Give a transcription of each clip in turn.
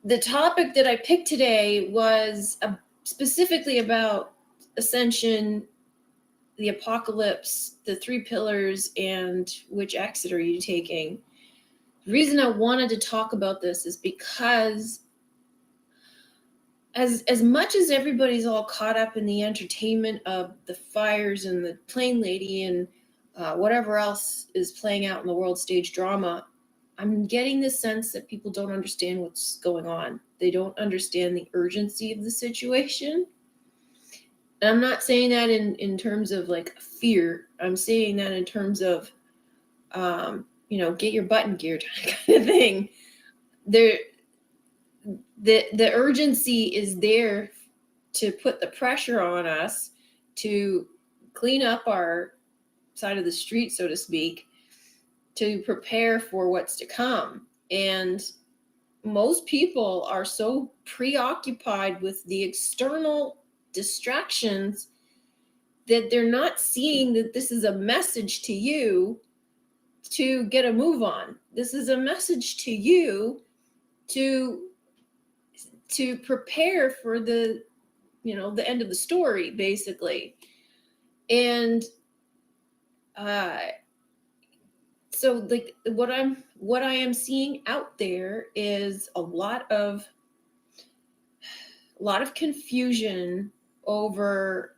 the topic that I picked today was specifically about ascension, the apocalypse, the three pillars, and which exit are you taking. The reason I wanted to talk about this is because as much as everybody's all caught up in the entertainment of the fires and the plane lady and whatever else is playing out in the world stage drama, I'm getting the sense that people don't understand what's going on. They don't understand the urgency of the situation. And I'm not saying that in terms of like fear. I'm saying that in terms of, get your butt in gear kind of thing. The urgency is there to put the pressure on us to clean up our side of the street, so to speak, to prepare for what's to come. And most people are so preoccupied with the external distractions that they're not seeing that this is a message to you to get a move on. This is a message to you to prepare for the end of the story, basically. And so like what I am seeing out there is a lot of confusion over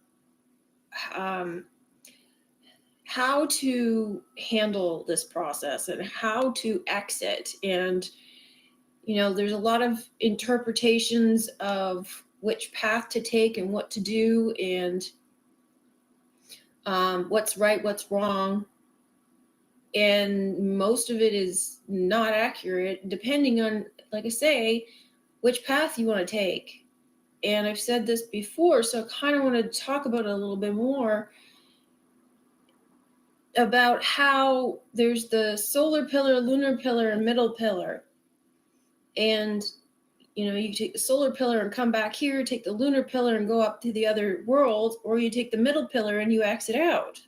how to handle this process and how to exit. And there's a lot of interpretations of which path to take and what to do, and what's right, what's wrong. And most of it is not accurate, depending on, like I say, which path you want to take. And I've said this before, so I kind of want to talk about it a little bit more, about how there's the solar pillar, lunar pillar, and middle pillar. And you take the solar pillar and come back here, take the lunar pillar and go up to the other world, or you take the middle pillar and you exit out.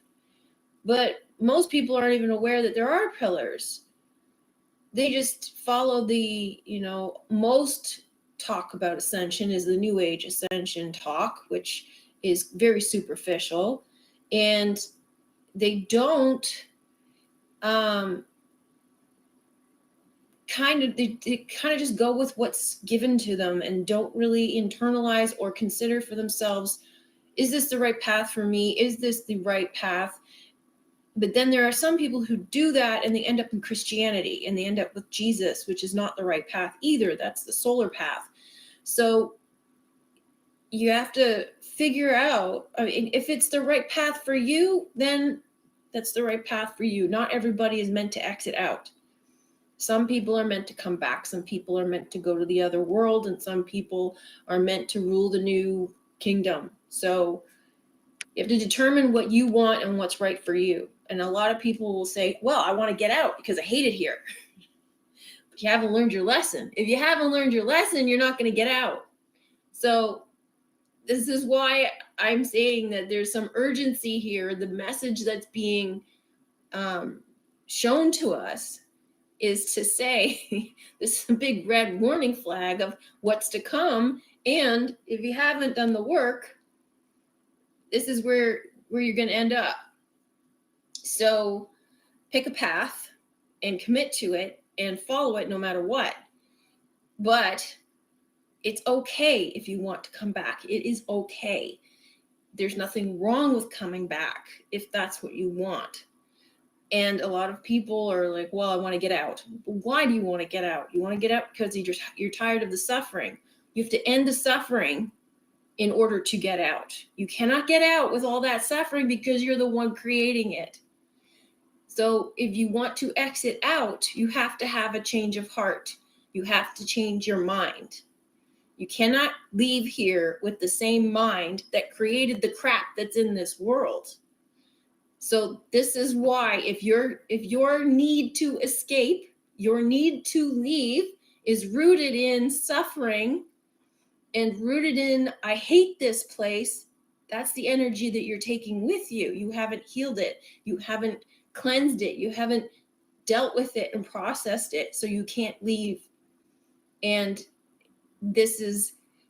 But most people aren't even aware that there are pillars. They just follow the, most talk about ascension is the New Age ascension talk, which is very superficial. And they don't they kind of just go with what's given to them and don't really internalize or consider for themselves, is this the right path for me? Is this the right path? But then there are some people who do that and they end up in Christianity and they end up with Jesus, which is not the right path either. That's the solar path. So you have to figure out, if it's the right path for you, then that's the right path for you. Not everybody is meant to exit out. Some people are meant to come back. Some people are meant to go to the other world, and some people are meant to rule the new kingdom. So you have to determine what you want and what's right for you. And a lot of people will say, well, I want to get out because I hate it here. But you haven't learned your lesson. If you haven't learned your lesson, you're not going to get out. So this is why I'm saying that there's some urgency here. The message that's being shown to us is to say, this is a big red warning flag of what's to come. And if you haven't done the work, this is where you're going to end up. So pick a path and commit to it and follow it no matter what. But it's okay if you want to come back. It is okay. There's nothing wrong with coming back if that's what you want. And a lot of people are like, well, I want to get out. Why do you want to get out? You want to get out because you're tired of the suffering. You have to end the suffering in order to get out. You cannot get out with all that suffering because you're the one creating it. So if you want to exit out, you have to have a change of heart. You have to change your mind. You cannot leave here with the same mind that created the crap that's in this world. So this is why if your need to escape, your need to leave is rooted in suffering and rooted in, I hate this place, that's the energy that you're taking with you. You haven't healed it. You haven't cleansed it. You haven't dealt with it and processed it. So you can't leave. And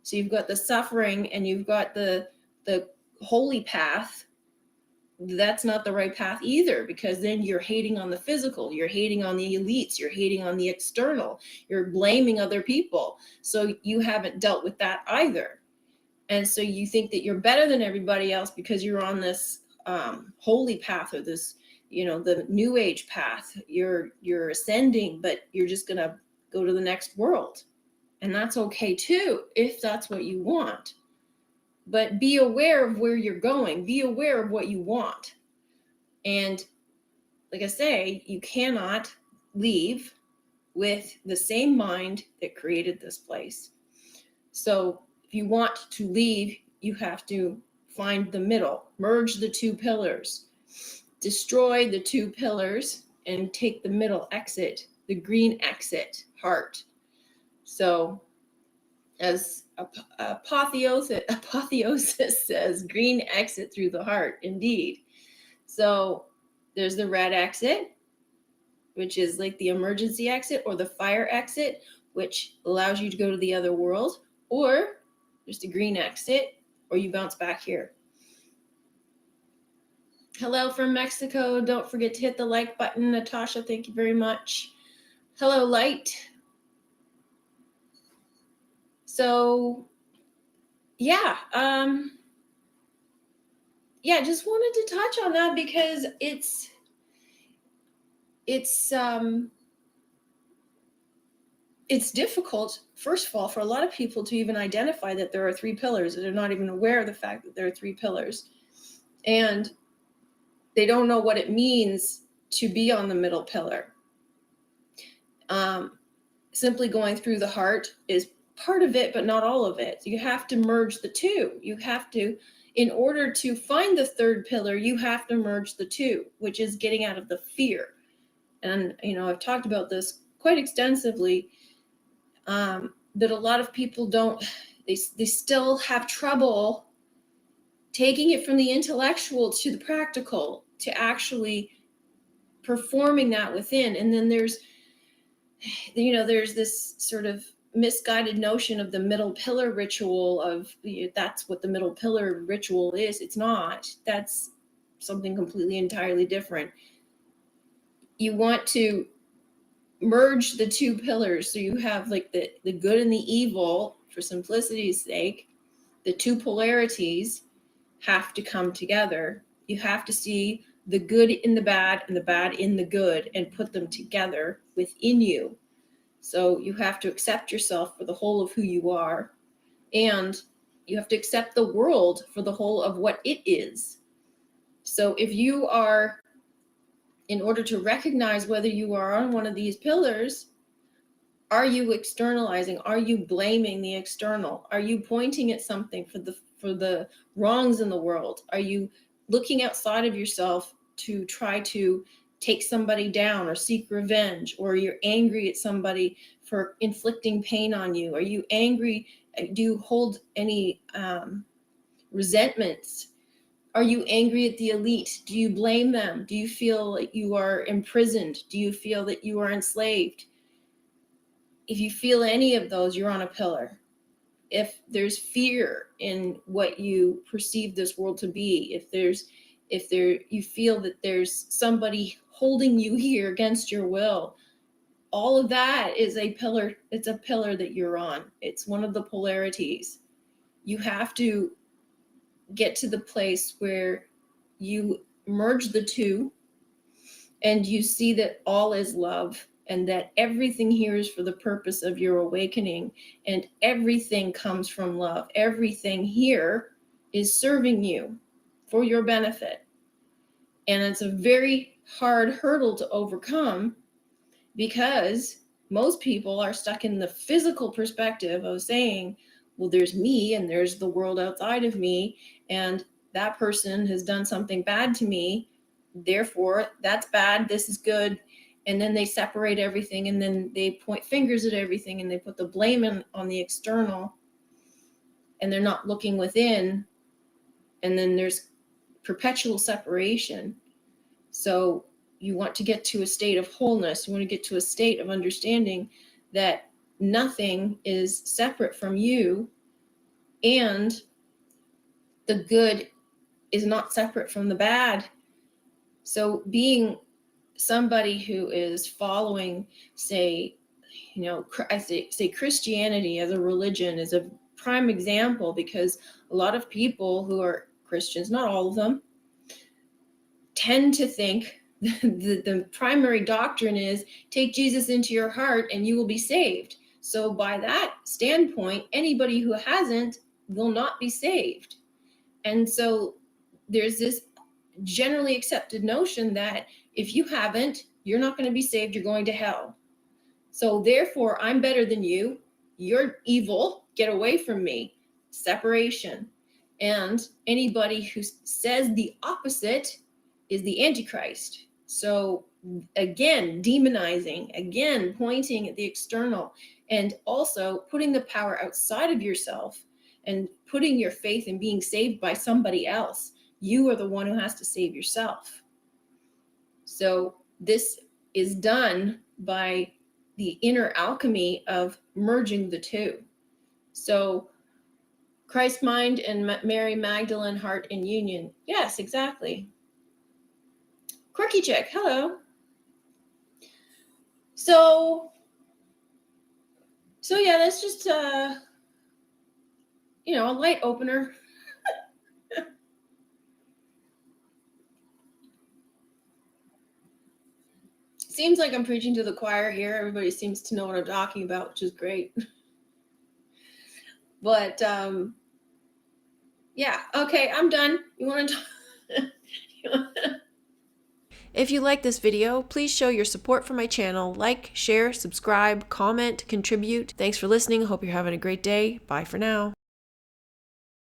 so you've got the suffering and you've got the holy path. That's not the right path either, because then you're hating on the physical, you're hating on the elites, you're hating on the external, you're blaming other people. So you haven't dealt with that either. And so you think that you're better than everybody else because you're on this holy path, or this, the new age path. You're ascending, but you're just going to go to the next world. And that's okay too, if that's what you want. But be aware of where you're going. Be aware of what you want. And like I say, you cannot leave with the same mind that created this place. So if you want to leave, you have to find the middle, merge the two pillars, destroy the two pillars, and take the middle exit, the green exit, heart. So as apotheosis says, green exit through the heart, indeed. So there's the red exit, which is like the emergency exit, or the fire exit, which allows you to go to the other world, or there's the green exit, or you bounce back here. Hello from Mexico. Don't forget to hit the like button. Natasha, thank you very much. Hello, Light. So yeah, just wanted to touch on that because it's difficult, first of all, for a lot of people to even identify that there are three pillars. They're not even aware of the fact that there are three pillars. And they don't know what it means to be on the middle pillar. Simply going through the heart is part of it, but not all of it. You have to merge the two. You have to, in order to find the third pillar, you have to merge the two, which is getting out of the fear. And, I've talked about this quite extensively, that a lot of people they still have trouble taking it from the intellectual to the practical, to actually performing that within. And then there's this sort of misguided notion of the middle pillar ritual of that's what the middle pillar ritual is. It's not. That's something completely entirely different. You want to merge the two pillars, so you have like the good and the evil. For simplicity's sake, the two polarities have to come together. You have to see the good in the bad and the bad in the good and put them together within you. So you have to accept yourself for the whole of who you are, and you have to accept the world for the whole of what it is. So if you are, in order to recognize whether you are on one of these pillars, are you externalizing? Are you blaming the external? Are you pointing at something for the wrongs in the world? Are you looking outside of yourself to try to take somebody down or seek revenge? Or you're angry at somebody for inflicting pain on you? Are you angry? Do you hold any resentments? Are you angry at the elite? Do you blame them? Do you feel like you are imprisoned? Do you feel that you are enslaved? If you feel any of those, you're on a pillar. If there's fear in what you perceive this world to be, if you feel that there's somebody holding you here against your will, all of that is a pillar. It's a pillar that you're on. It's one of the polarities. You have to get to the place where you merge the two and you see that all is love, and that everything here is for the purpose of your awakening, and everything comes from love. Everything here is serving you for your benefit. And it's a very hard hurdle to overcome, because most people are stuck in the physical perspective of saying, well, there's me and there's the world outside of me, and that person has done something bad to me, therefore that's bad, this is good. And then they separate everything, and then they point fingers at everything, and they put the blame on the external, and they're not looking within. And then there's perpetual separation. So you want to get to a state of wholeness. You want to get to a state of understanding that nothing is separate from you, and the good is not separate from the bad. So being somebody who is following, say, I say Christianity as a religion is a prime example, because a lot of people who are Christians, not all of them, tend to think the primary doctrine is take Jesus into your heart and you will be saved. So by that standpoint, anybody who hasn't will not be saved. And so there's this generally accepted notion that if you haven't, you're not going to be saved, you're going to hell. So therefore, I'm better than you. You're evil. Get away from me. Separation. And anybody who says the opposite is the Antichrist. So again, demonizing, again, pointing at the external, and also putting the power outside of yourself and putting your faith in being saved by somebody else. You are the one who has to save yourself. So this is done by the inner alchemy of merging the two. So Christ mind and Mary Magdalene heart in union. Yes, exactly. Quirky chick, hello. So yeah, that's just a light opener. Seems like I'm preaching to the choir here. Everybody seems to know what I'm talking about, which is great. But yeah, okay, I'm done. You want to talk? If you like this video, please show your support for my channel. Like, share, subscribe, comment, contribute. Thanks for listening. Hope you're having a great day. Bye for now.